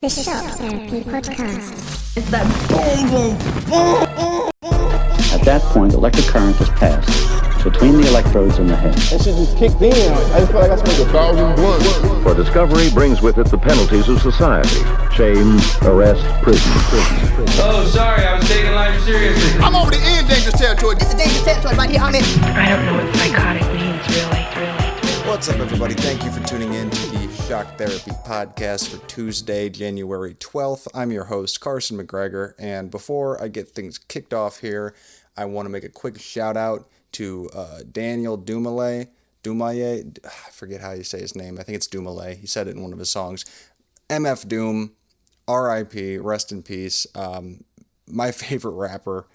The Shock Therapy Podcast. It's that boom, boom, boom. At that point, electric current is passed between the electrodes in the head. That shit just kicked in. I just felt like I smoked 1,000 blunts. For discovery brings with it the penalties of society. Shame, arrest, prison. Oh, sorry, I was taking life seriously. I'm over the end dangerous territory. It's a dangerous territory right here. I'm in. I don't know what psychotic means, really. What's up, everybody? Thank you for tuning in to the Shock Therapy Podcast for Tuesday, January 12th. I'm your host, Carson McGregor, and before I get things kicked off here, I want to make a quick shout-out to Daniel Dumoulin. I forget how you say his name. I think it's Dumoulin. He said it in one of his songs. MF Doom, R.I.P, rest in peace. My favorite rapper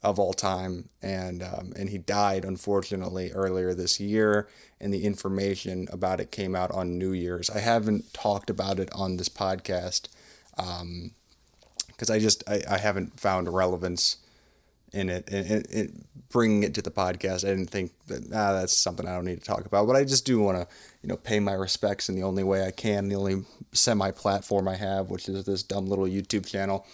of all time, and he died, unfortunately, earlier this year, and the information about it came out on New Year's. I haven't talked about it on this podcast because I haven't found relevance in it, bringing it to the podcast. I didn't think that that's something I don't need to talk about, but I just do want to pay my respects in the only way I can, the only semi-platform I have, which is this dumb little YouTube channel.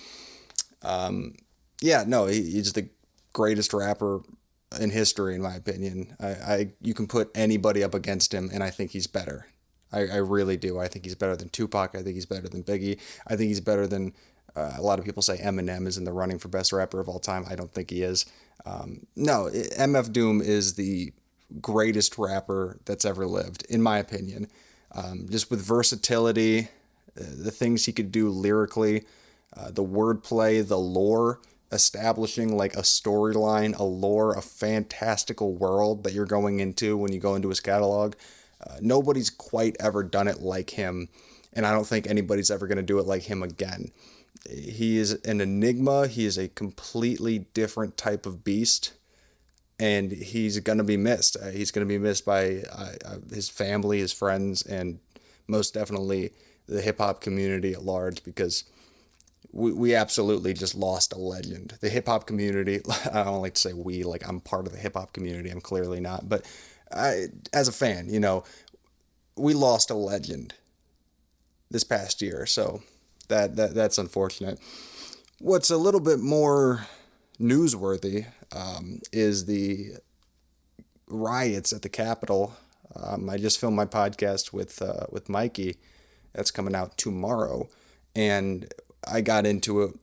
He's the greatest rapper in history, in my opinion. You can put anybody up against him, and I think he's better. I really do. I think he's better than Tupac. I think he's better than Biggie. I think he's better than a lot of people say Eminem is in the running for best rapper of all time. I don't think he is. MF Doom is the greatest rapper that's ever lived, in my opinion. Just with versatility, the things he could do lyrically, the wordplay, the lore, establishing like a storyline, a lore, a fantastical world that you're going into when you go into his catalog. Nobody's quite ever done it like him, and I don't think anybody's ever going to do it like him again. He is an enigma. He is a completely different type of beast, and he's going to be missed. He's going to be missed by his family, his friends, and most definitely the hip-hop community at large, because we absolutely just lost a legend. The hip-hop community, I don't like to say we, like I'm part of the hip-hop community. I'm clearly not. But as a fan, we lost a legend this past year. So that's unfortunate. What's a little bit more newsworthy is the riots at the Capitol. I just filmed my podcast with Mikey. That's coming out tomorrow. And I got into it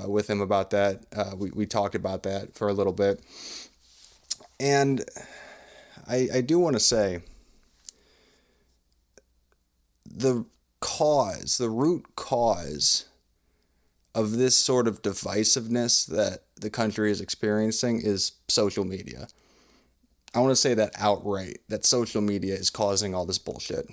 with him about that. We talked about that for a little bit. And I do want to say the root cause of this sort of divisiveness that the country is experiencing is social media. I want to say that outright, that social media is causing all this bullshit.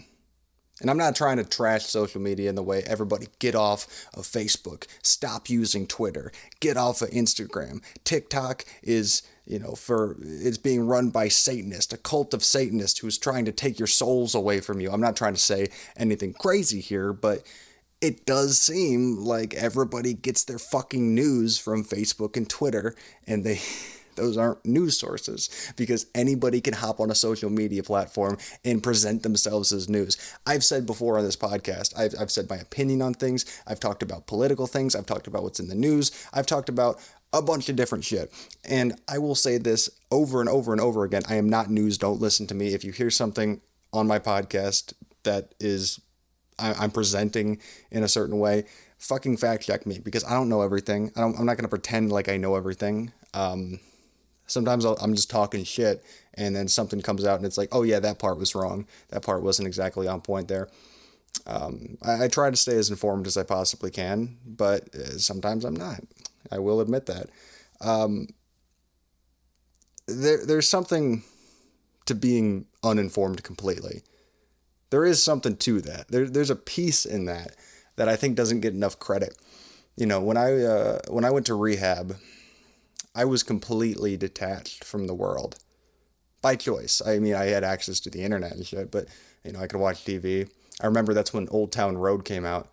And I'm not trying to trash social media in the way everybody get off of Facebook, stop using Twitter, get off of Instagram. TikTok is, it's being run by Satanists, a cult of Satanists who's trying to take your souls away from you. I'm not trying to say anything crazy here, but it does seem like everybody gets their fucking news from Facebook and Twitter, and those aren't news sources, because anybody can hop on a social media platform and present themselves as news. I've said before on this podcast, I've said my opinion on things. I've talked about political things. I've talked about what's in the news. I've talked about a bunch of different shit. And I will say this over and over and over again. I am not news. Don't listen to me. If you hear something on my podcast that is I'm presenting in a certain way, fucking fact check me, because I don't know everything. I'm not going to pretend like I know everything. Sometimes I'm just talking shit, and then something comes out and it's like, oh yeah, that part was wrong. That part wasn't exactly on point there. I try to stay as informed as I possibly can, but sometimes I'm not. I will admit that. There's something to being uninformed completely. There is something to that. There's a piece in that I think doesn't get enough credit. When I went to rehab, I was completely detached from the world by choice. I mean, I had access to the internet and shit, but I could watch TV. I remember that's when Old Town Road came out.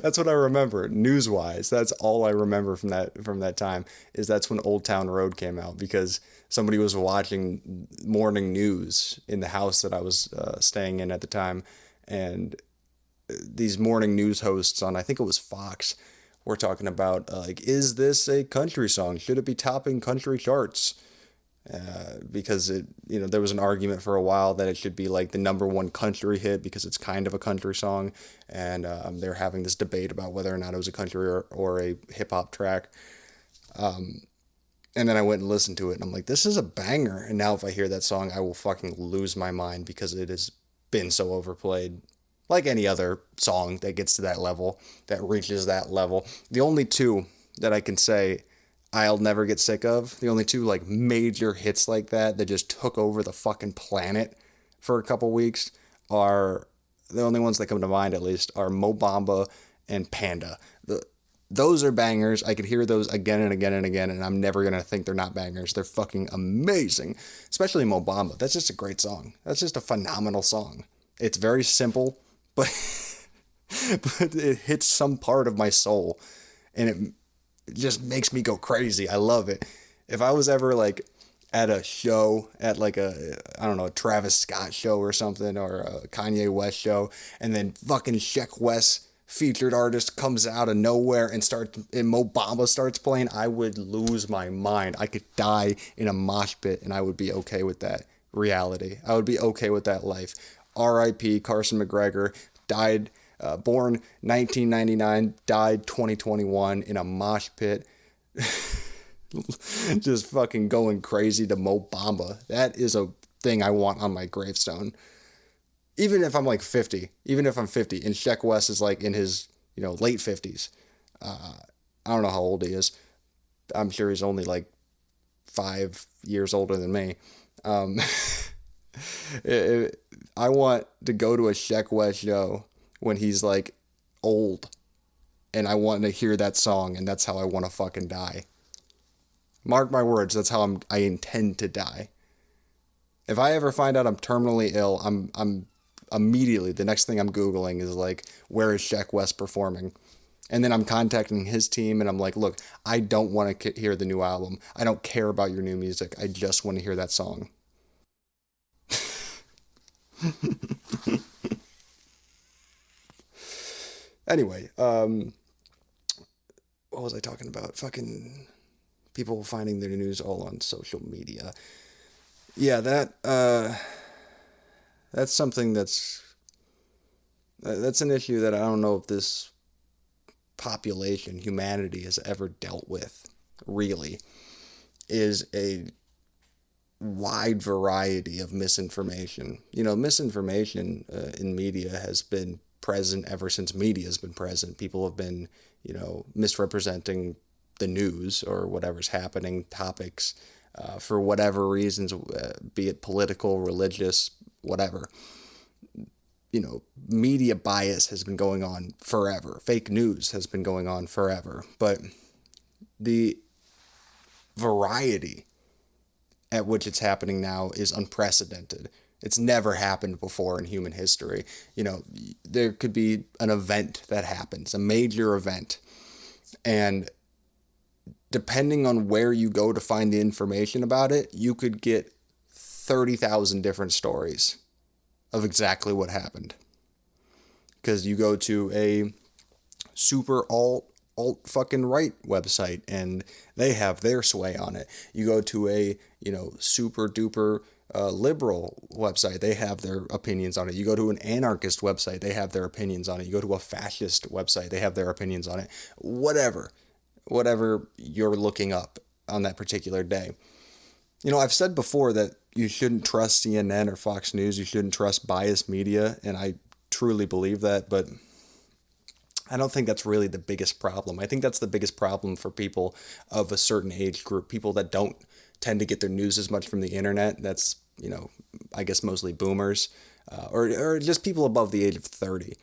That's what I remember, news-wise. That's all I remember from that time, is that's when Old Town Road came out, because somebody was watching morning news in the house that I was staying in at the time, and these morning news hosts on, I think it was Fox, were talking about, like, is this a country song? Should it be topping country charts? Because there was an argument for a while that it should be like the number one country hit because it's kind of a country song, and they're having this debate about whether or not it was a country or a hip hop track. And then I went and listened to it, and I'm like, this is a banger. And now if I hear that song, I will fucking lose my mind because it has been so overplayed. Like any other song that gets to that level, that reaches that level. The only two that I can say I'll never get sick of, the only two like major hits like that just took over the fucking planet for a couple weeks, are the only ones that come to mind, at least, are Mo Bamba and Panda. Those are bangers. I could hear those again and again and again, and I'm never going to think they're not bangers. They're fucking amazing. Especially Mo Bamba. That's just a great song. That's just a phenomenal song. It's very simple, but it hits some part of my soul, and it just makes me go crazy. I love it. If I was ever like at a show, at like a Travis Scott show or something, or a Kanye West show, and then fucking Sheck West featured artist comes out of nowhere and Mo Bamba starts playing, I would lose my mind. I could die in a mosh pit and I would be okay with that reality. I would be okay with that life. R.I.P. Carson McGregor died, born 1999, died 2021 in a mosh pit. Just fucking going crazy to Mo Bamba. That is a thing I want on my gravestone. Even if I'm like 50, even if I'm 50, and Sheck West is like in his, late 50s. I don't know how old he is. I'm sure he's only like 5 years older than me. I want to go to a Sheck West show when he's like old, and I want to hear that song, and that's how I want to fucking die. Mark my words, that's how I intend to die. If I ever find out I'm terminally ill, I'm immediately, the next thing I'm Googling is like, where is Sheck West performing? And then I'm contacting his team and I'm like, look, I don't want to hear the new album. I don't care about your new music. I just want to hear that song. Anyway, what was I talking about? Fucking people finding their news all on social media. Yeah, that's something that's an issue that I don't know if this population, humanity, has ever dealt with, really, is a wide variety of misinformation. Misinformation in media has been present ever since media has been present. People have been, misrepresenting the news or whatever's happening, topics, for whatever reasons, be it political, religious, whatever. Media bias has been going on forever. Fake news has been going on forever. But the variety at which it's happening now is unprecedented. It's never happened before in human history. There could be an event that happens, a major event, and depending on where you go to find the information about it, you could get 30,000 different stories of exactly what happened. Because you go to a super alt fucking right website and they have their sway on it. You go to a, super duper liberal website, they have their opinions on it. You go to an anarchist website, they have their opinions on it. You go to a fascist website, they have their opinions on it. Whatever you're looking up on that particular day. I've said before that you shouldn't trust CNN or Fox News. You shouldn't trust biased media, and I truly believe that, but I don't think that's really the biggest problem. I think that's the biggest problem for people of a certain age group, people that don't tend to get their news as much from the internet. That's, I guess mostly boomers, or just people above the age of 30.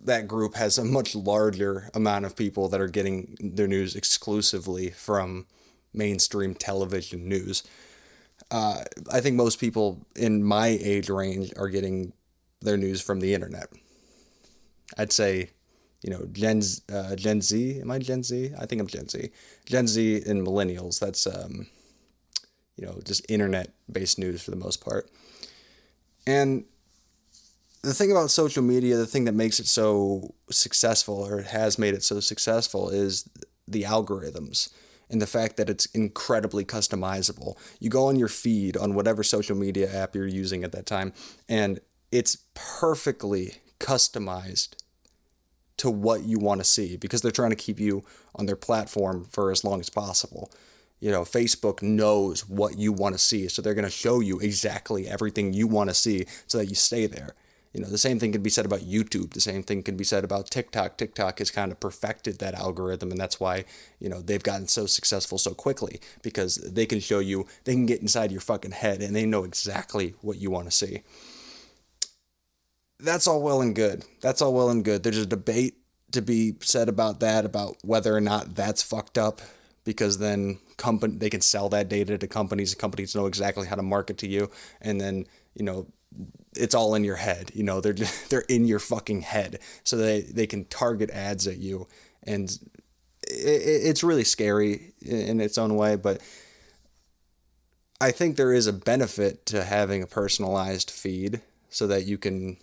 That group has a much larger amount of people that are getting their news exclusively from mainstream television news. I think most people in my age range are getting their news from the internet. I'd say, Gen Z. Am I Gen Z? I think I'm Gen Z. Gen Z and millennials. That's, just internet-based news for the most part. And the thing about social media, the thing that makes it so successful, or it has made it so successful, is the algorithms and the fact that it's incredibly customizable. You go on your feed on whatever social media app you're using at that time, and it's perfectly customized to what you want to see, because they're trying to keep you on their platform for as long as possible. Facebook knows what you want to see, so they're going to show you exactly everything you want to see so that you stay there. The same thing can be said about YouTube. The same thing can be said about TikTok. TikTok has kind of perfected that algorithm, and that's why, they've gotten so successful so quickly, because they can show you, they can get inside your fucking head, and they know exactly what you want to see. That's all well and good. There's a debate to be said about that, about whether or not that's fucked up, because then they can sell that data to companies. Companies know exactly how to market to you, and then, it's all in your head. They're in your fucking head, so they can target ads at you, and it's really scary in its own way. But I think there is a benefit to having a personalized feed so that you can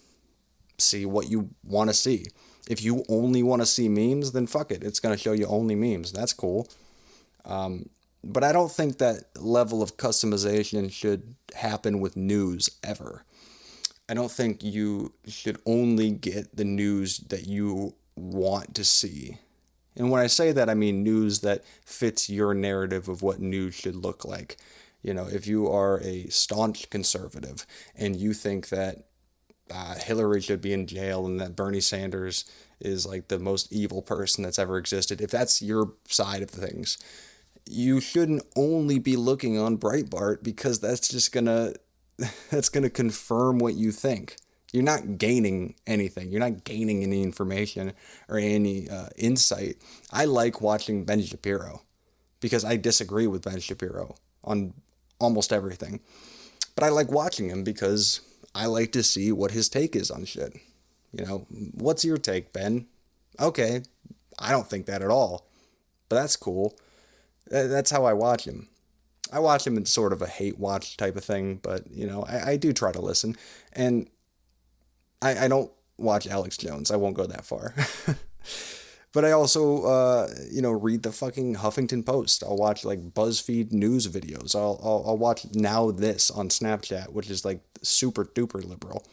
see what you want to see. If you only want to see memes, then fuck it. It's going to show you only memes. That's cool. But I don't think that level of customization should happen with news ever. I don't think you should only get the news that you want to see. And when I say that, I mean news that fits your narrative of what news should look like. If you are a staunch conservative and you think that Hillary should be in jail and that Bernie Sanders is like the most evil person that's ever existed, if that's your side of things, you shouldn't only be looking on Breitbart, because that's gonna confirm what you think. You're not gaining anything. You're not gaining any information or any insight. I like watching Ben Shapiro, because I disagree with Ben Shapiro on almost everything. But I like watching him because I like to see what his take is on shit. What's your take, Ben? Okay, I don't think that at all, but that's cool. That's how I watch him. I watch him in sort of a hate watch type of thing, but, I do try to listen. And I don't watch Alex Jones. I won't go that far. But I also, read the fucking Huffington Post. I'll watch, like, BuzzFeed news videos. I'll watch Now This on Snapchat, which is, like, super duper liberal.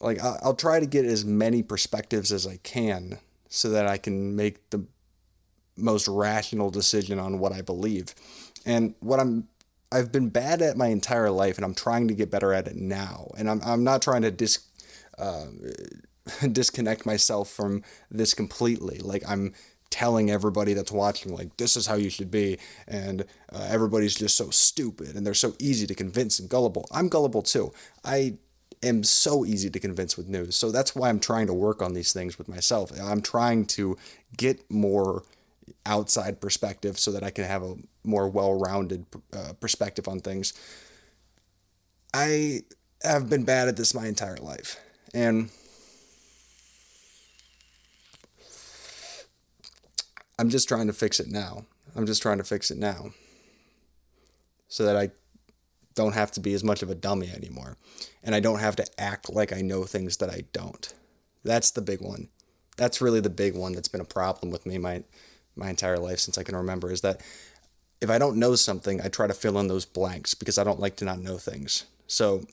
Like, I'll try to get as many perspectives as I can so that I can make the most rational decision on what I believe. And I've been bad at my entire life, and I'm trying to get better at it now. And I'm not trying to disconnect myself from this completely. Like, I'm telling everybody that's watching, like, this is how you should be, and everybody's just so stupid, and they're so easy to convince and gullible. I'm gullible too. I am so easy to convince with news. So that's why I'm trying to work on these things with myself. I'm trying to get more outside perspective so that I can have a more well-rounded perspective on things. I have been bad at this my entire life, and I'm just trying to fix it now. So that I don't have to be as much of a dummy anymore, and I don't have to act like I know things that I don't. That's the big one. That's really the big one that's been a problem with me my entire life since I can remember, is that if I don't know something, I try to fill in those blanks because I don't like to not know things. So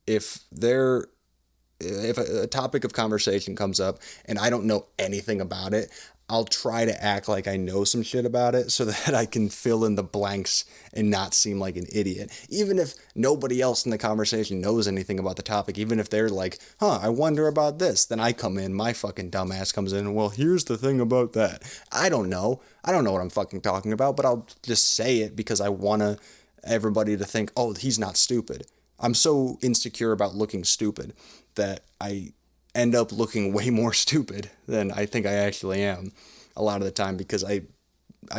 if a topic of conversation comes up and I don't know anything about it, I'll try to act like I know some shit about it so that I can fill in the blanks and not seem like an idiot. Even if nobody else in the conversation knows anything about the topic, even if they're like, I wonder about this, then I come in, my fucking dumbass comes in, and, well, here's the thing about that. I don't know what I'm fucking talking about, but I'll just say it because I want everybody to think, oh, he's not stupid. I'm so insecure about looking stupid that I end up looking way more stupid than I think I actually am a lot of the time, because I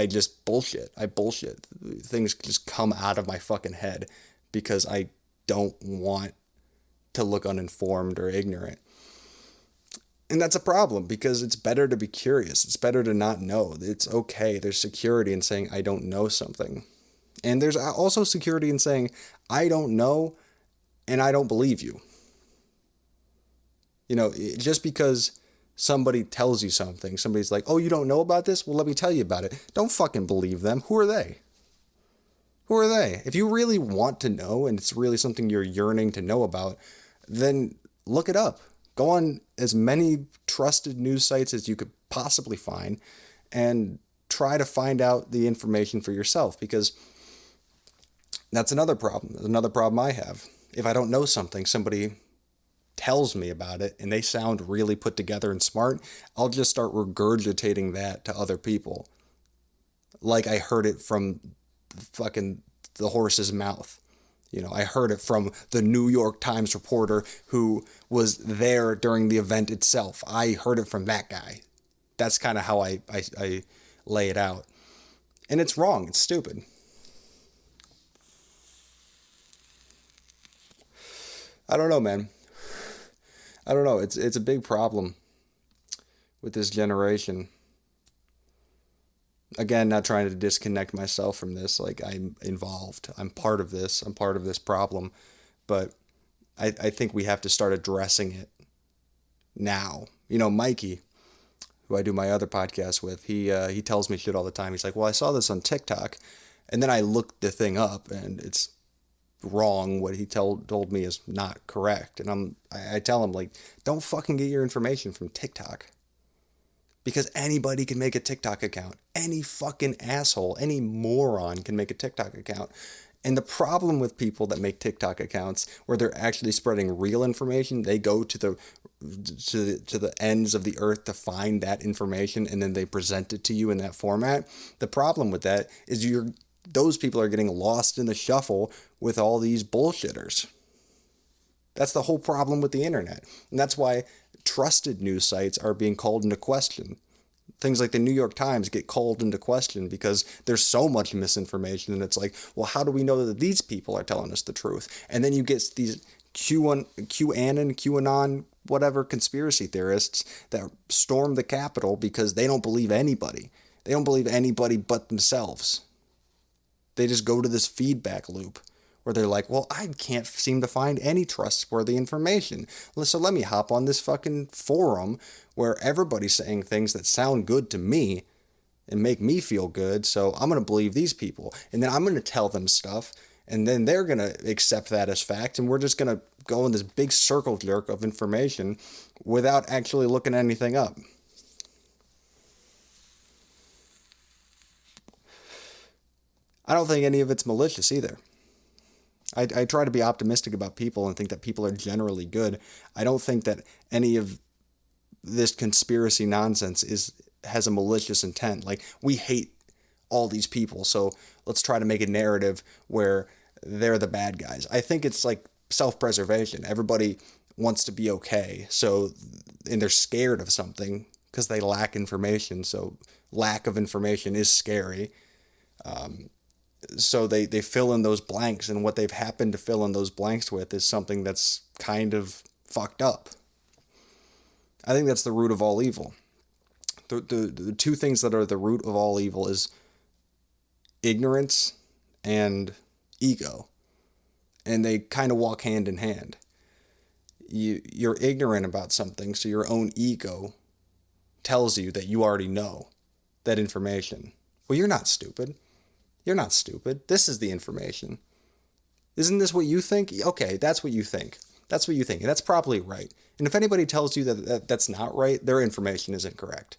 just bullshit. I bullshit. Things just come out of my fucking head because I don't want to look uninformed or ignorant. And that's a problem, because it's better to be curious. It's better to not know. It's okay. There's security in saying I don't know something. And there's also security in saying I don't know and I don't believe you. Just because somebody tells you something, somebody's like, oh, you don't know about this? Well, let me tell you about it. Don't fucking believe them. Who are they? Who are they? If you really want to know and it's really something you're yearning to know about, then look it up. Go on as many trusted news sites as you could possibly find and try to find out the information for yourself, because that's another problem. Another problem I have. If I don't know something, somebody tells me about it and they sound really put together and smart, I'll just start regurgitating that to other people. Like I heard it from fucking the horse's mouth. I heard it from the New York Times reporter who was there during the event itself. I heard it from that guy. That's kind of how I lay it out. And it's wrong. It's stupid. I don't know, man. I don't know. It's a big problem with this generation. Again, not trying to disconnect myself from this. Like, I'm involved. I'm part of this. I'm part of this problem. But I think we have to start addressing it now. Mikey, who I do my other podcast with, he tells me shit all the time. He's like, well, I saw this on TikTok. And then I looked the thing up, and it's wrong. What he told me is not correct. And I tell him, like, don't fucking get your information from TikTok. Because anybody can make a TikTok account. Any fucking asshole, any moron can make a TikTok account. And the problem with people that make TikTok accounts where they're actually spreading real information, they go to the ends of the earth to find that information and then they present it to you in that format. The problem with that is those people are getting lost in the shuffle with all these bullshitters. That's the whole problem with the internet. And that's why trusted news sites are being called into question. Things like the New York Times get called into question because there's so much misinformation, and it's like, well, how do we know that these people are telling us the truth? And then you get these QAnon, whatever conspiracy theorists that storm the Capitol because they don't believe anybody. They don't believe anybody but themselves. They just go to this feedback loop where they're like, well, I can't seem to find any trustworthy information. So let me hop on this fucking forum where everybody's saying things that sound good to me and make me feel good. So I'm going to believe these people. And then I'm going to tell them stuff. And then they're going to accept that as fact. And we're just going to go in this big circle jerk of information without actually looking anything up. I don't think any of it's malicious either. I try to be optimistic about people and think that people are generally good. I don't think that any of this conspiracy nonsense has a malicious intent. Like, we hate all these people, so let's try to make a narrative where they're the bad guys. I think it's like self-preservation. Everybody wants to be okay, and they're scared of something because they lack information. So lack of information is scary. So they fill in those blanks, and what they've happened to fill in those blanks with is something that's kind of fucked up. I think that's the root of all evil. The two things that are the root of all evil is ignorance and ego. And they kind of walk hand in hand. You're ignorant about something, so your own ego tells you that you already know that information. Well, you're not stupid. You're not stupid. This is the information. Isn't this what you think? Okay, that's what you think. That's what you think. And that's probably right. And if anybody tells you that that's not right, their information is incorrect.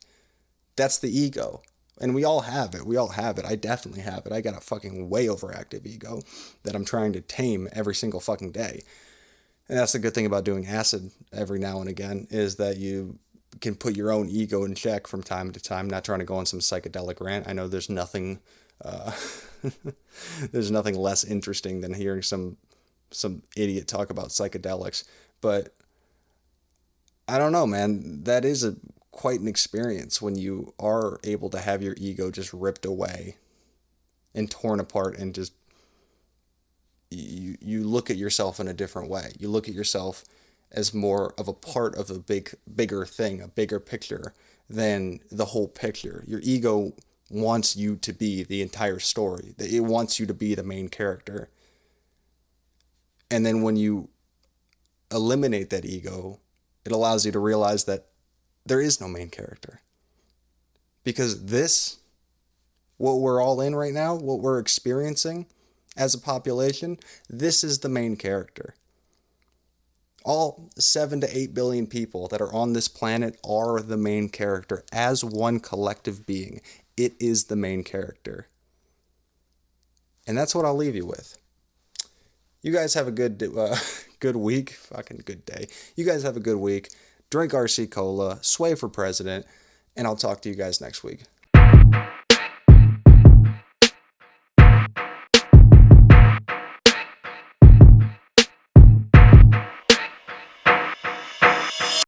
That's the ego. And we all have it. We all have it. I definitely have it. I got a fucking way overactive ego that I'm trying to tame every single fucking day. And that's the good thing about doing acid every now and again, is that you can put your own ego in check from time to time, not trying to go on some psychedelic rant. I know there's nothing there's nothing less interesting than hearing some idiot talk about psychedelics, but I don't know, man. That is quite an experience when you are able to have your ego just ripped away and torn apart, and just you look at yourself in a different way. You look at yourself as more of a part of a bigger thing, a bigger picture than the whole picture. Your ego wants you to be the entire story. It wants you to be the main character. And then when you eliminate that ego It allows you to realize that there is no main character. Because this, what we're all in right now, what we're experiencing as a population, this is the main character. All 7 to 8 billion people that are on this planet are the main character. As one collective being, it is the main character. And that's what I'll leave you with. You guys have a good week. Fucking good day. You guys have a good week. Drink RC Cola. Sway for president. And I'll talk to you guys next week.